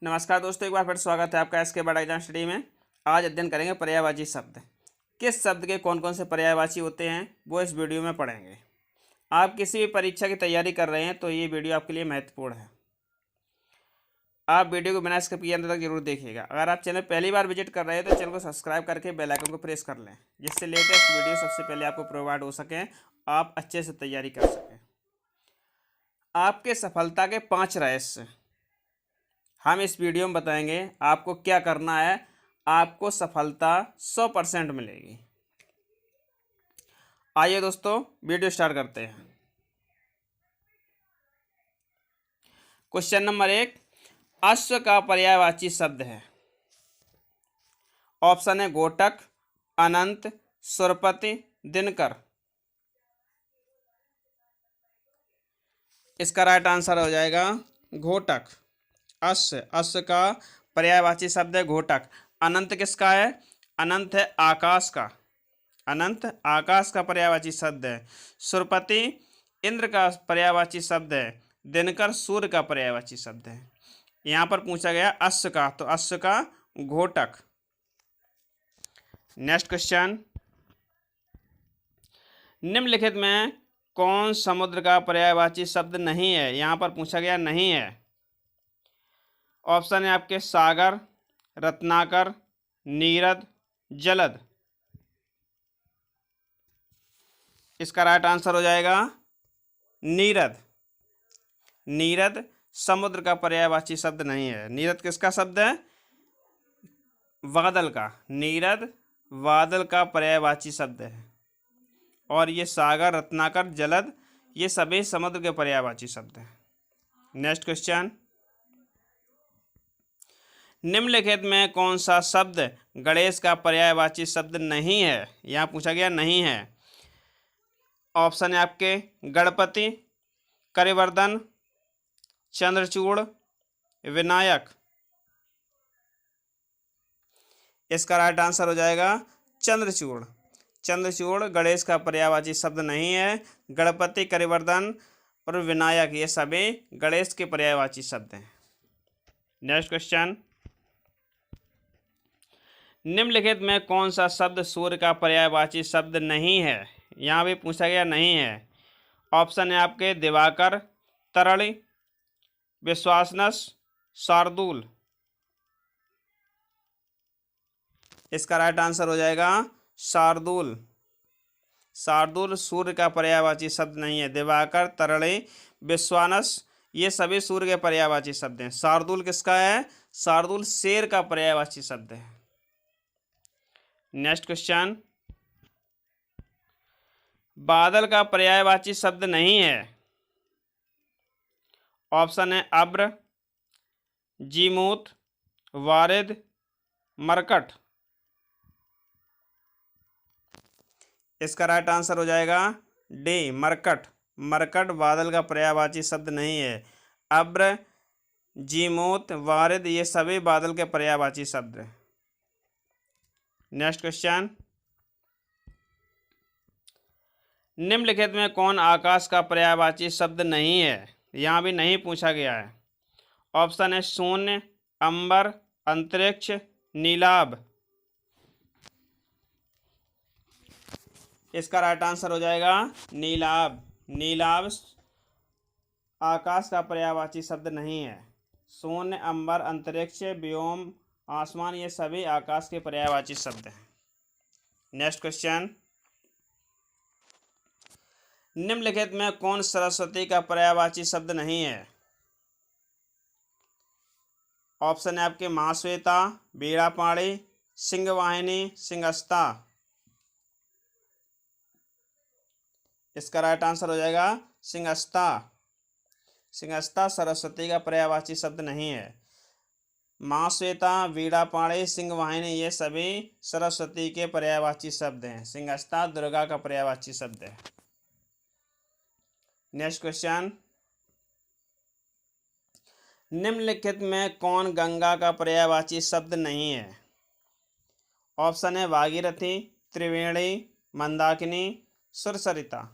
नमस्कार दोस्तों, एक बार फिर स्वागत है आपका एसके बड़ा एग्जाम स्टडी में। आज अध्ययन करेंगे पर्यायवाची शब्द। किस शब्द के कौन कौन से पर्यायवाची होते हैं वो इस वीडियो में पढ़ेंगे। आप किसी भी परीक्षा की तैयारी कर रहे हैं तो ये वीडियो आपके लिए महत्वपूर्ण है। आप वीडियो को बिना स्किप किए अंत तक जरूर देखिएगा। अगर आप चैनल पहली बार विजिट कर रहे हैं तो चैनल को सब्सक्राइब करके बेल आइकन को प्रेस कर लें, जिससे लेटेस्ट वीडियो सबसे पहले आपको प्रोवाइड हो सकें, आप अच्छे से तैयारी कर सकें। आपके सफलता के 5 रहस्य हम इस वीडियो में बताएंगे। आपको क्या करना है, आपको सफलता 100% मिलेगी। आइए दोस्तों वीडियो स्टार्ट करते हैं। क्वेश्चन नंबर 1, अश्व का पर्यायवाची शब्द है। ऑप्शन है घोटक, अनंत, सुरपति, दिनकर। इसका राइट आंसर हो जाएगा घोटक। अश्व का पर्यायवाची शब्द है घोटक। अनंत किसका है? अनंत है आकाश का। अनंत आकाश का पर्यायवाची शब्द है। सुरपति इंद्र का पर्यायवाची शब्द है। दिनकर सूर्य का पर्यायवाची शब्द है। यहाँ पर पूछा गया अश्व का, तो अश्व का घोटक। नेक्स्ट क्वेश्चन, निम्नलिखित में कौन समुद्र का पर्यायवाची शब्द नहीं है? यहाँ पर पूछा गया नहीं है। ऑप्शन है आपके सागर, रत्नाकर, नीरद, जलद। इसका राइट आंसर हो जाएगा नीरद। नीरद समुद्र का पर्यायवाची शब्द नहीं है। नीरद किसका शब्द है? बादल का। नीरद बादल का पर्यायवाची शब्द है। और ये सागर, रत्नाकर, जलद ये सभी समुद्र के पर्यायवाची शब्द हैं। नेक्स्ट क्वेश्चन, निम्नलिखित में कौन सा शब्द गणेश का पर्यायवाची शब्द नहीं है? यहाँ पूछा गया नहीं है। ऑप्शन है आपके गणपति, करिवर्धन, चंद्रचूड़, विनायक। इसका राइट आंसर हो जाएगा चंद्रचूड़। चंद्रचूड़ गणेश का पर्यायवाची शब्द नहीं है। गणपति, करिवर्धन और विनायक ये सभी गणेश के पर्यायवाची शब्द हैं। नेक्स्ट क्वेश्चन, निम्नलिखित में कौन सा शब्द सूर्य का पर्यायवाची शब्द नहीं है? यहाँ भी पूछा गया नहीं है। ऑप्शन है आपके दिवाकर, तरल, विश्वासनस, शार्दूल। इसका राइट आंसर हो जाएगा शार्दूल। शार्दूल सूर्य का पर्यायवाची शब्द नहीं है। दिवाकर, तरल, विश्वानस ये सभी सूर्य के पर्यायवाची शब्द हैं। शार्दूल किसका है? शार्दूल शेर का पर्यायवाची शब्द है। नेक्स्ट क्वेश्चन, बादल का पर्यायवाची शब्द नहीं है। ऑप्शन है अब्र, जीमूत, वारिद, मरकट। इसका राइट आंसर हो जाएगा डी, मरकट। मरकट बादल का पर्यायवाची शब्द नहीं है। अब्र, जीमूत, वारिद ये सभी बादल के पर्यायवाची शब्द हैं। नेक्स्ट क्वेश्चन, निम्नलिखित में कौन आकाश का पर्यायवाची शब्द नहीं है? यहाँ भी नहीं पूछा गया है। ऑप्शन है शून्य, अंबर, अंतरिक्ष, नीलाभ। इसका राइट आंसर हो जाएगा नीलाभ। नीलाभ आकाश का पर्यायवाची शब्द नहीं है। शून्य, अंबर, अंतरिक्ष, व्योम, आसमान ये सभी आकाश के पर्यायवाची शब्द हैं। नेक्स्ट क्वेश्चन, निम्नलिखित में कौन सरस्वती का पर्यायवाची शब्द नहीं है? ऑप्शन है आपके महाश्वेता, वीणापाणी, सिंहवाहिनी, सिंहस्ता। इसका राइट आंसर हो जाएगा सिंहस्ता। सिंहस्ता सरस्वती का पर्यायवाची शब्द नहीं है। महाश्वेता, वीणापाणी, सिंहवाहिनी ये सभी सरस्वती के पर्यायवाची शब्द हैं। सिंहस्ता दुर्गा का पर्यायवाची शब्द है। नेक्स्ट क्वेश्चन, निम्नलिखित में कौन गंगा का पर्यायवाची शब्द नहीं है? ऑप्शन है भागीरथी, त्रिवेणी, मंदाकिनी, सुरसरिता।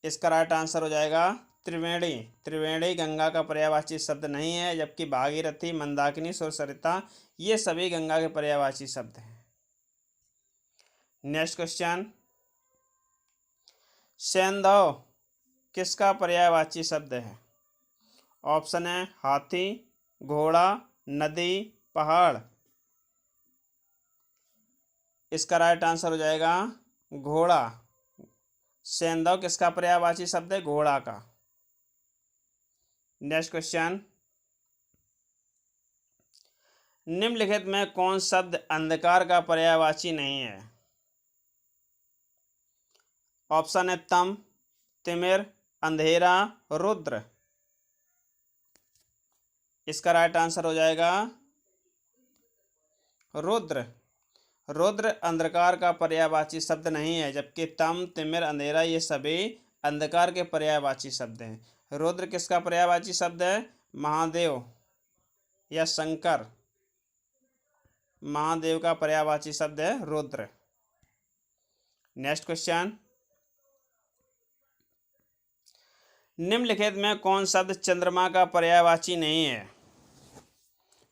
इसका राइट आंसर हो जाएगा त्रिवेणी, त्रिवेणी गंगा का पर्यायवाची शब्द नहीं है, जबकि भागीरथी, मंदाकिनी, सुरसरिता ये सभी गंगा के पर्यायवाची शब्द हैं। नेक्स्ट क्वेश्चन, सैंधव किसका पर्यायवाची शब्द है? ऑप्शन है हाथी, घोड़ा, नदी, पहाड़। इसका राइट आंसर हो जाएगा घोड़ा। सैंधव किसका पर्यायवाची शब्द है? घोड़ा का। नेक्स्ट क्वेश्चन, निम्नलिखित में कौन शब्द अंधकार का पर्यायवाची नहीं है? ऑप्शन है तम, तिमिर, अंधेरा, रुद्र। इसका राइट आंसर हो जाएगा रुद्र। रुद्र अंधकार का पर्यायवाची शब्द नहीं है, जबकि तम, तिमिर, अंधेरा ये सभी अंधकार के पर्यायवाची शब्द हैं। रुद्र किसका पर्यायवाची शब्द है? महादेव या शंकर, महादेव का पर्यायवाची शब्द है रुद्र। नेक्स्ट क्वेश्चन, निम्नलिखित में कौन शब्द चंद्रमा का पर्यायवाची नहीं है?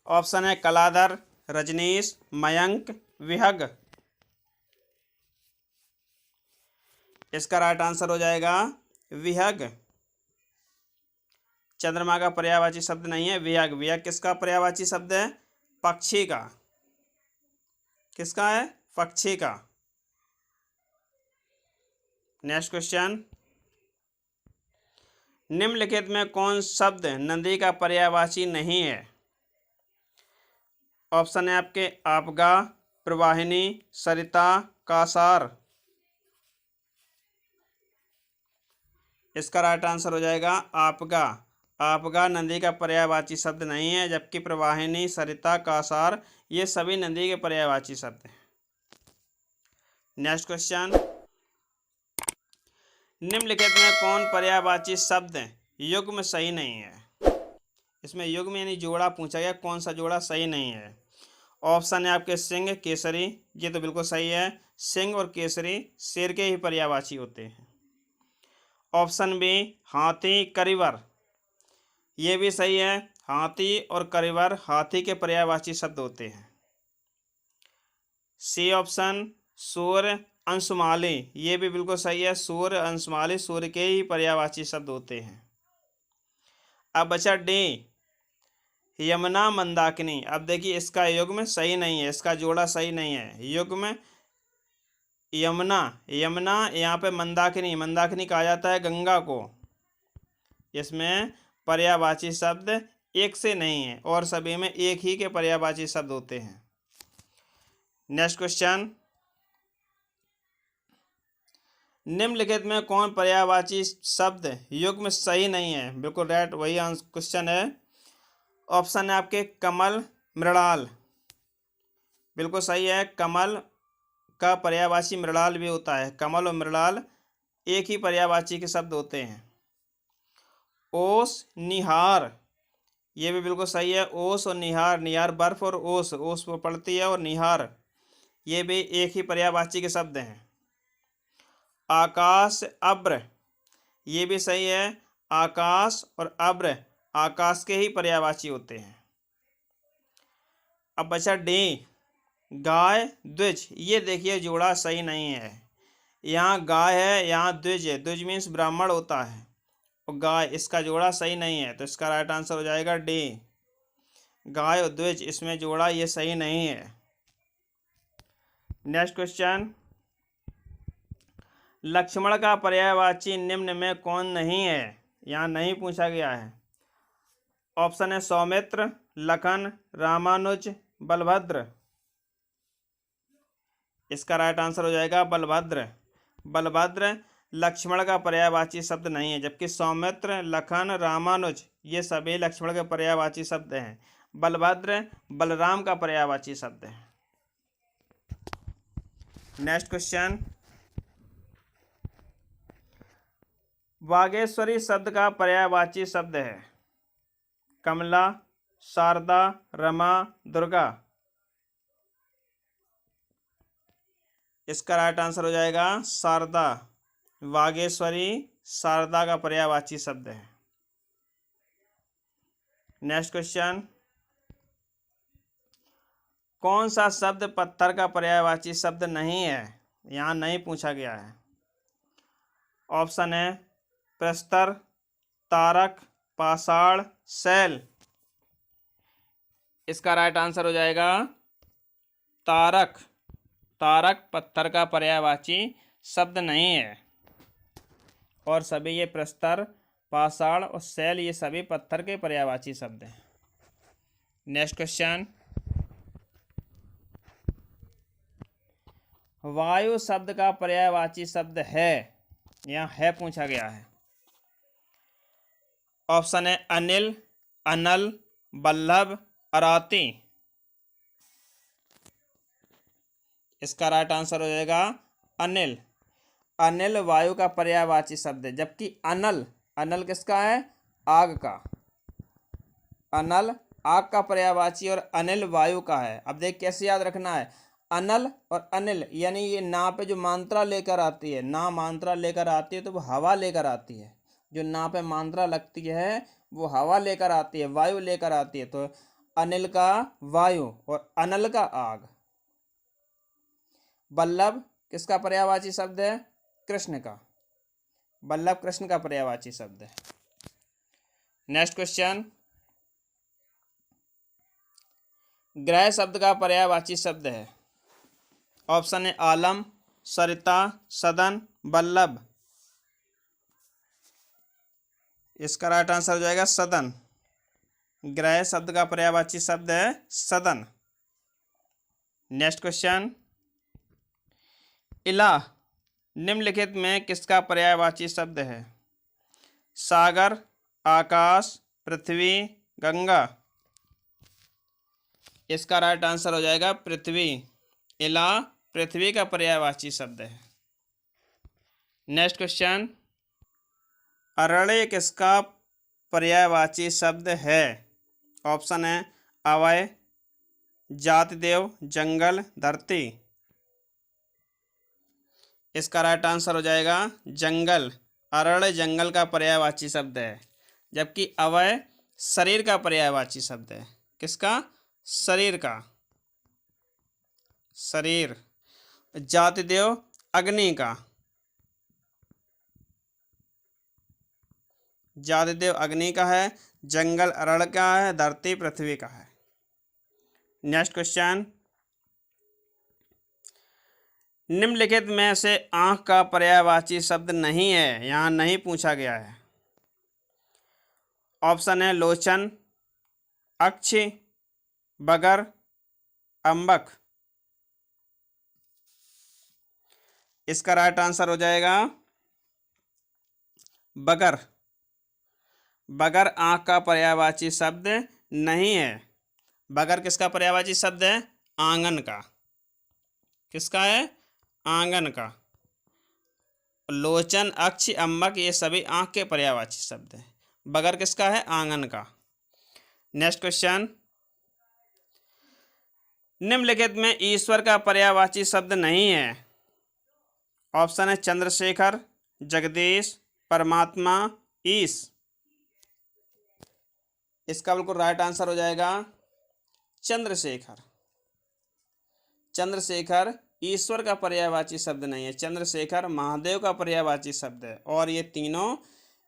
ऑप्शन है कलाधर, रजनीश, मयंक, विहग। इसका राइट आंसर हो जाएगा विहग। चंद्रमा का पर्यायवाची शब्द नहीं है विहग। विहग किसका पर्यायवाची शब्द है? पक्षी का। किसका है? पक्षी का। नेक्स्ट क्वेश्चन, निम्नलिखित में कौन शब्द नदी का पर्यायवाची नहीं है? ऑप्शन है आपके आपगा, प्रवाहिनी, सरिता, कासार। इसका राइट आंसर हो जाएगा आपगा। आपगा नदी का पर्यायवाची शब्द नहीं है, जबकि प्रवाहिनी, सरिता, कासार ये सभी नदी के पर्यायवाची शब्द हैं। नेक्स्ट क्वेश्चन, निम्नलिखित में कौन पर्यायवाची शब्द युग्म सही नहीं है? इसमें युग्म यानी जोड़ा पूछा गया, कौन सा जोड़ा सही नहीं है? ऑप्शन है आपके सिंह, केसरी, ये तो बिल्कुल सही है। सिंह और केसरी शेर के ही पर्यायवाची होते हैं। ऑप्शन बी हाथी, करिवर, ये भी सही है। हाथी और करिवर हाथी के पर्यायवाची शब्द होते हैं। सी ऑप्शन सूर्य, अंशुमाली, ये भी बिल्कुल सही है। सूर्य, अंशुमाली सूर्य के ही पर्यायवाची शब्द होते हैं। अब बचा डी यमुना, मंदाकिनी। अब देखिए इसका युग्म सही नहीं है, इसका जोड़ा सही नहीं है। युग्म यमुना, यमुना यहाँ पे मंदाकिनी, मंदाकिनी कहा जाता है गंगा को। इसमें पर्यायवाची शब्द एक से नहीं है और सभी में एक ही के पर्यायवाची शब्द होते हैं। नेक्स्ट क्वेश्चन, निम्नलिखित में कौन पर्यायवाची शब्द युग्म सही नहीं है? बिल्कुल राइट, वही क्वेश्चन है। ऑप्शन है आपके कमल, मृणाल, बिल्कुल सही है। कमल का पर्यायवाची मृणाल भी होता है। कमल और मृणाल एक ही पर्यायवाची के शब्द होते हैं। ओस, निहार, ये भी बिल्कुल सही है। ओस और निहार, निहार बर्फ और ओस वो पड़ती है और निहार ये भी एक ही पर्यायवाची के शब्द हैं। आकाश, अब्र, ये भी सही है। आकाश और अब्र आकाश के ही पर्यायवाची होते हैं। अब बचा डी गाय, द्विज, ये देखिए जोड़ा सही नहीं है। यहाँ गाय है, यहाँ द्विज है। द्विज मीन्स ब्राह्मण होता है और गाय, इसका जोड़ा सही नहीं है, तो इसका राइट आंसर हो जाएगा डी गाय और द्विज, इसमें जोड़ा ये सही नहीं है। नेक्स्ट क्वेश्चन, लक्ष्मण का पर्यायवाची निम्न में कौन नहीं है? यहाँ नहीं पूछा गया है। ऑप्शन है सौमित्र, लखन, रामानुज, बलभद्र। इसका राइट आंसर हो जाएगा बलभद्र। बलभद्र लक्ष्मण का पर्यायवाची शब्द नहीं है, जबकि सौमित्र, लखन, रामानुज ये सभी लक्ष्मण के पर्यायवाची शब्द हैं। बलभद्र बलराम का पर्यायवाची शब्द है। नेक्स्ट क्वेश्चन, वागेश्वरी शब्द का पर्यायवाची शब्द है कमला, शारदा, रमा, दुर्गा। इसका राइट आंसर हो जाएगा शारदा। वागेश्वरी शारदा का पर्यायवाची शब्द है। नेक्स्ट क्वेश्चन, कौन सा शब्द पत्थर का पर्यायवाची शब्द नहीं है? यहाँ नहीं पूछा गया है। ऑप्शन है प्रस्तर, तारक, पाषाण, शैल। इसका राइट आंसर हो जाएगा तारक। तारक पत्थर का पर्यायवाची शब्द नहीं है, और सभी ये प्रस्तर, पाषाण और शैल ये सभी पत्थर के पर्यायवाची शब्द हैं। नेक्स्ट क्वेश्चन, वायु शब्द का पर्यायवाची शब्द है? यहाँ है पूछा गया है। ऑप्शन है अनिल, अनल, बल्लभ, अराती। इसका राइट आंसर हो जाएगा अनिल। अनिल वायु का पर्यायवाची शब्द है, जबकि अनल, अनल किसका है? आग का। अनल आग का पर्यायवाची और अनिल वायु का है। अब देख कैसे याद रखना है, अनल और अनिल यानी ये ना पे जो मात्रा लेकर आती है, ना मात्रा लेकर आती है तो वो हवा लेकर आती है। जो ना पे मात्रा लगती है वो हवा लेकर आती है, वायु लेकर आती है। तो अनिल का वायु और अनल का आग। बल्लभ किसका पर्यायवाची शब्द है? कृष्ण का। बल्लभ कृष्ण का पर्यायवाची शब्द है। नेक्स्ट क्वेश्चन, ग्रह शब्द का पर्यायवाची शब्द है। ऑप्शन है आलम, सरिता, सदन, बल्लभ। इसका राइट आंसर हो जाएगा सदन। ग्रह शब्द का पर्यायवाची शब्द है सदन। नेक्स्ट क्वेश्चन, इला निम्नलिखित में किसका पर्यायवाची शब्द है? सागर, आकाश, पृथ्वी, गंगा। इसका राइट आंसर हो जाएगा पृथ्वी। इला पृथ्वी का पर्यायवाची शब्द है। नेक्स्ट क्वेश्चन, अरण्य किसका पर्यायवाची शब्द है? ऑप्शन है अवय, जातिदेव, जंगल, धरती। इसका राइट आंसर हो जाएगा जंगल। अरण्य जंगल का पर्यायवाची शब्द है, जबकि अवय शरीर का पर्यायवाची शब्द है। किसका? शरीर का। शरीर। जातिदेव अग्नि का। जातिदेव अग्नि का है, जंगल अरण्य का है, धरती पृथ्वी का है। नेक्स्ट क्वेश्चन, निम्नलिखित में से आंख का पर्यायवाची शब्द नहीं है। यहाँ नहीं पूछा गया है। ऑप्शन है लोचन, अक्ष, बगर, अंबक। इसका राइट आंसर हो जाएगा बगर। बगर आंख का पर्यायवाची शब्द नहीं है। बगर किसका पर्यायवाची शब्द है? आंगन का। किसका है? आंगन का। लोचन, अक्ष, अंबक ये सभी आंख के पर्यायवाची शब्द हैं। बगर किसका है? आंगन का। नेक्स्ट क्वेश्चन, निम्नलिखित में ईश्वर का पर्यायवाची शब्द नहीं है। ऑप्शन है चंद्रशेखर, जगदीश, परमात्मा, ईश। इसका बिल्कुल राइट आंसर हो जाएगा चंद्रशेखर। चंद्रशेखर ईश्वर का पर्यायवाची शब्द नहीं है। चंद्रशेखर महादेव का पर्यायवाची शब्द है, और ये तीनों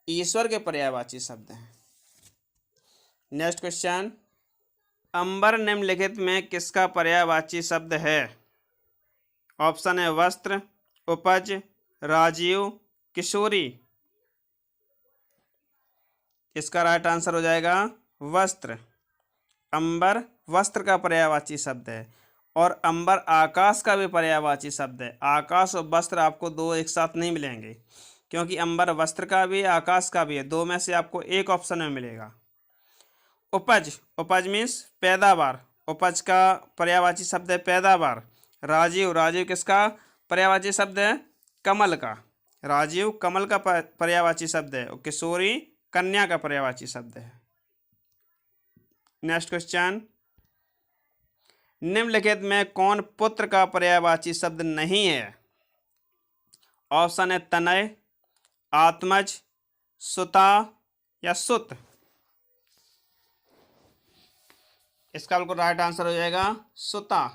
ईश्वर के पर्यायवाची शब्द हैं। नेक्स्ट क्वेश्चन, अंबर निम्नलिखित में किसका पर्यायवाची शब्द है? ऑप्शन है वस्त्र, उपज, राजीव, किशोरी। इसका राइट आंसर हो जाएगा वस्त्र। अंबर वस्त्र का पर्यायवाची शब्द है, और अंबर आकाश का भी पर्यायवाची शब्द है। आकाश और वस्त्र आपको दो एक साथ नहीं मिलेंगे, क्योंकि अंबर वस्त्र का भी है, आकाश का भी है। दो में से आपको एक ऑप्शन में मिलेगा। उपज, उपज मीन्स पैदावार। उपज का पर्यायवाची शब्द है पैदावार। राजीव, राजीव किसका पर्यायवाची शब्द है? कमल का। राजीव कमल का पर्यायवाची शब्द है, और किशोरी कन्या का पर्यायवाची शब्द है। नेक्स्ट क्वेश्चन, निम्नलिखित में कौन पुत्र का पर्यायवाची शब्द नहीं है? ऑप्शन है तनय, आत्मज, सुता या सुत। इसका बिल्कुल राइट आंसर हो जाएगा सुता।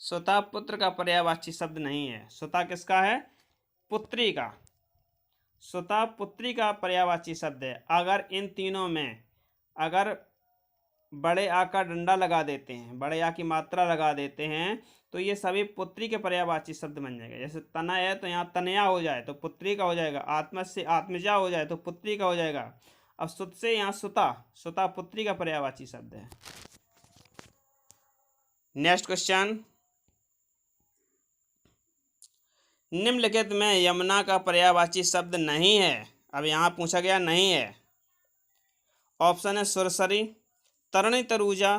सुता पुत्र का पर्यायवाची शब्द नहीं है। सुता किसका है? पुत्री का। सुता पुत्री का पर्यायवाची शब्द है। अगर इन तीनों में अगर बड़े आ का डंडा लगा देते हैं, बड़े आ की मात्रा लगा देते हैं, तो ये सभी पुत्री के पर्यायवाची शब्द बन जाएंगे। जैसे तना है तो यहाँ तनया हो जाए तो पुत्री का हो जाएगा, आत्मज से आत्मजा हो जाए तो पुत्री का हो जाएगा। अब सुत से यहाँ सुता, सुता पुत्री का पर्यायवाची शब्द है। नेक्स्ट क्वेश्चन, निम्नलिखित में यमुना का पर्यायवाची शब्द नहीं है। अब यहाँ पूछा गया नहीं है। ऑप्शन है सुरसरी, तरणी तरुजा,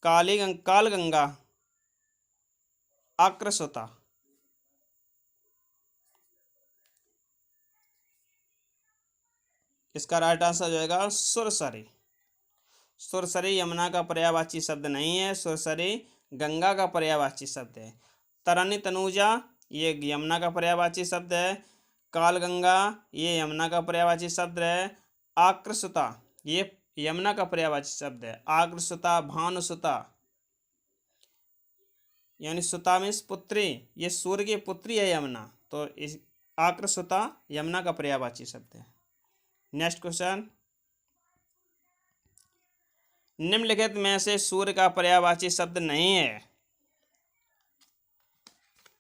कालगंगा, आक्रसुता। इसका राइट आंसर हो जाएगा सुरसरी। सुरसरी यमुना का पर्यायवाची शब्द नहीं है। सुरसरी गंगा का पर्यायवाची शब्द है। तरणी तनुजा ये यमुना का पर्यायवाची शब्द है। कालगंगा ये यमुना का पर्यायवाची शब्द है। आक्रसुता ये यमुना का पर्यायवाची शब्द है। आक्रसुता, भानुसुता यानी सुता मीन्स पुत्री, ये सूर्य की पुत्री है यमुना, तो इस आक्रसुता यमुना का पर्यायवाची शब्द है। नेक्स्ट क्वेश्चन, निम्नलिखित में से सूर्य का पर्यायवाची शब्द नहीं है।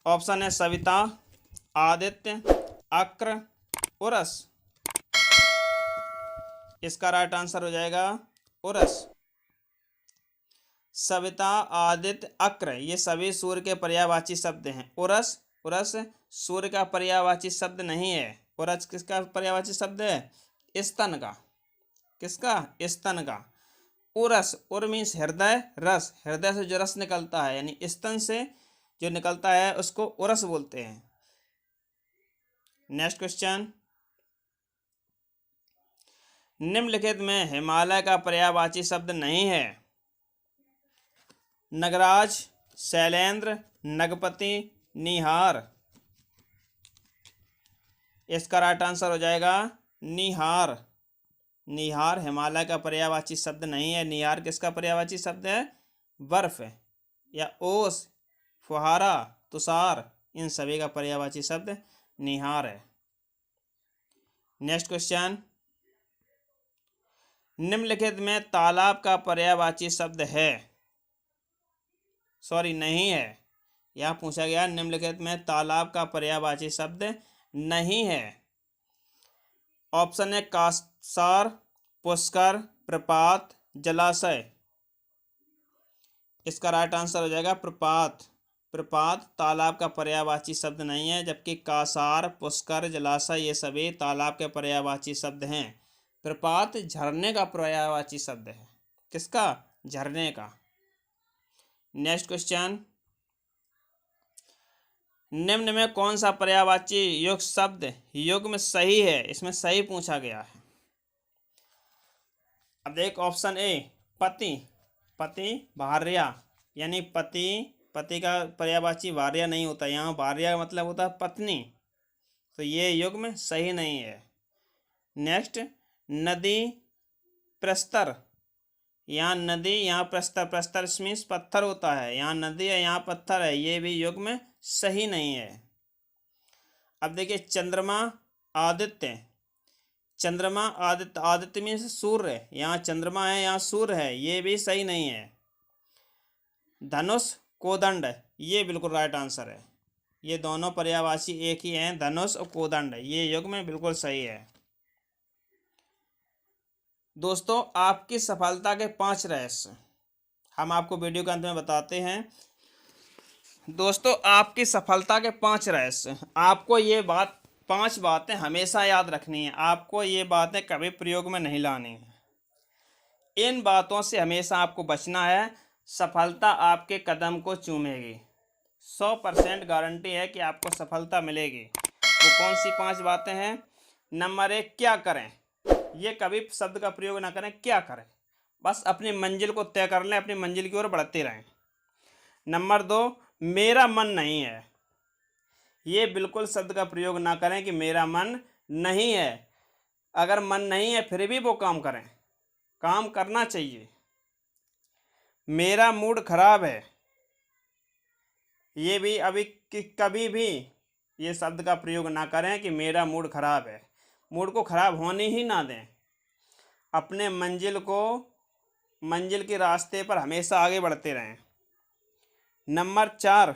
ऑप्शन है सविता, आदित्य, अक्र, उरस। इसका राइट आंसर हो जाएगा उरस। सविता, आदित्य, अक्र ये सभी सूर्य के पर्यायवाची शब्द हैं। उरस, उरस सूर्य का पर्यायवाची शब्द नहीं है। उरस किसका पर्यायवाची शब्द है? स्तन का। किसका? स्तन का। उरस, उर मीन्स हृदय, रस हृदय से जो रस निकलता है यानी स्तन से जो निकलता है उसको उरस बोलते हैं। नेक्स्ट क्वेश्चन, निम्नलिखित में हिमालय का पर्यायवाची शब्द नहीं है। नगराज, शैलेंद्र, नगपति, निहार। इसका राइट आंसर हो जाएगा निहार। निहार हिमालय का पर्यायवाची शब्द नहीं है। निहार किसका पर्यायवाची शब्द है? बर्फ या ओस, फुहारा, तुषार इन सभी का पर्यायवाची शब्द निहार है। नेक्स्ट क्वेश्चन, निम्नलिखित में तालाब का पर्यायवाची शब्द है। सॉरी नहीं है। यह पूछा गया निम्नलिखित में तालाब का पर्यायवाची शब्द नहीं है। ऑप्शन है कासार, पुष्कर, प्रपात, जलाशय। इसका राइट आंसर हो जाएगा प्रपात। प्रपात तालाब का पर्यायवाची शब्द नहीं है, जबकि कासार, पुष्कर, जलाशय ये सभी तालाब के पर्यायवाची शब्द हैं। प्रपात झरने का पर्यायवाची शब्द है। किसका? झरने का। नेक्स्ट क्वेश्चन, निम्न में कौन सा पर्यायवाची युक्त शब्द युग्म सही है? इसमें सही पूछा गया है। अब देख ऑप्शन ए पति, पति भार्या यानी पति, पति का पर्यायवाची भार्या नहीं होता। यहाँ भार्या का मतलब होता है पत्नी, तो ये युग्म सही नहीं है। नेक्स्ट, नदी, प्रस्तर, यहाँ नदी यहाँ प्रस्तर, प्रस्तर मीन्स पत्थर होता है। यहाँ नदी है यहाँ पत्थर है, ये भी युग्म सही नहीं है। अब देखिए चंद्रमा, आदित्य, चंद्रमा, आदित्य, आदित्य मीन्स सूर्य, यहाँ चंद्रमा है यहाँ सूर्य है, ये भी सही नहीं है। धनुष, कोदंड ये बिल्कुल राइट आंसर है। ये दोनों पर्यायवाची एक ही हैं, धनुष और कोदंड, ये युग्म बिल्कुल सही है। दोस्तों आपकी सफलता के 5 रहस्य हम आपको वीडियो के अंत में बताते हैं। दोस्तों आपकी सफलता के 5 रहस्य, आपको ये 5 बातें हमेशा याद रखनी है। आपको ये बातें कभी प्रयोग में नहीं लानी है। इन बातों से हमेशा आपको बचना है। सफलता आपके कदम को चूमेगी। 100% गारंटी है कि आपको सफलता मिलेगी। तो कौन सी 5 बातें हैं? नंबर 1, क्या करें? ये कभी शब्द का प्रयोग ना करें। क्या करें? बस अपनी मंजिल को तय कर लें, अपनी मंजिल की ओर बढ़ते रहें। नंबर 2, मेरा मन नहीं है, ये बिल्कुल शब्द का प्रयोग ना करें कि मेरा मन नहीं है। अगर मन नहीं है फिर भी वो काम करें, काम करना चाहिए। मेरा मूड खराब है, ये भी कभी भी ये शब्द का प्रयोग ना करें कि मेरा मूड खराब है। मूड को खराब होने ही ना दें। अपने मंजिल के रास्ते पर हमेशा आगे बढ़ते रहें। नंबर 4,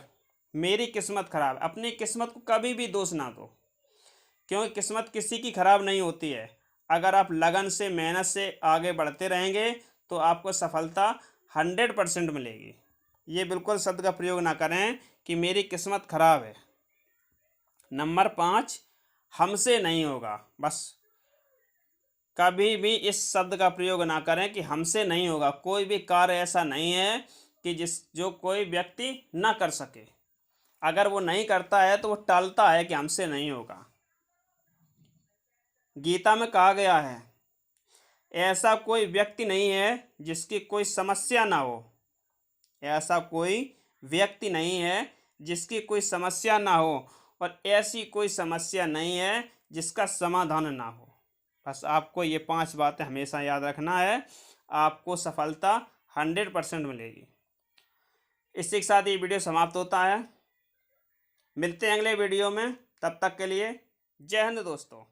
मेरी किस्मत खराब। अपनी किस्मत को कभी भी दोष ना दो, क्योंकि किस्मत किसी की खराब नहीं होती है। अगर आप लगन से, मेहनत से आगे बढ़ते रहेंगे तो आपको सफलता 100% मिलेगी। ये बिल्कुल शब्द का प्रयोग ना करें कि मेरी किस्मत खराब है। नंबर 5, हमसे नहीं होगा। बस कभी भी इस शब्द का प्रयोग ना करें कि हमसे नहीं होगा। कोई भी कार्य ऐसा नहीं है कि जो कोई व्यक्ति ना कर सके। अगर वो नहीं करता है तो वो टालता है कि हमसे नहीं होगा। गीता में कहा गया है, ऐसा कोई व्यक्ति नहीं है जिसकी कोई समस्या ना हो। ऐसा कोई व्यक्ति नहीं है जिसकी कोई समस्या ना हो, और ऐसी कोई समस्या नहीं है जिसका समाधान ना हो। बस आपको ये 5 बातें हमेशा याद रखना है, आपको सफलता 100% मिलेगी। इसी के साथ ये वीडियो समाप्त होता है। मिलते हैं अगले वीडियो में, तब तक के लिए जय हिंद दोस्तों।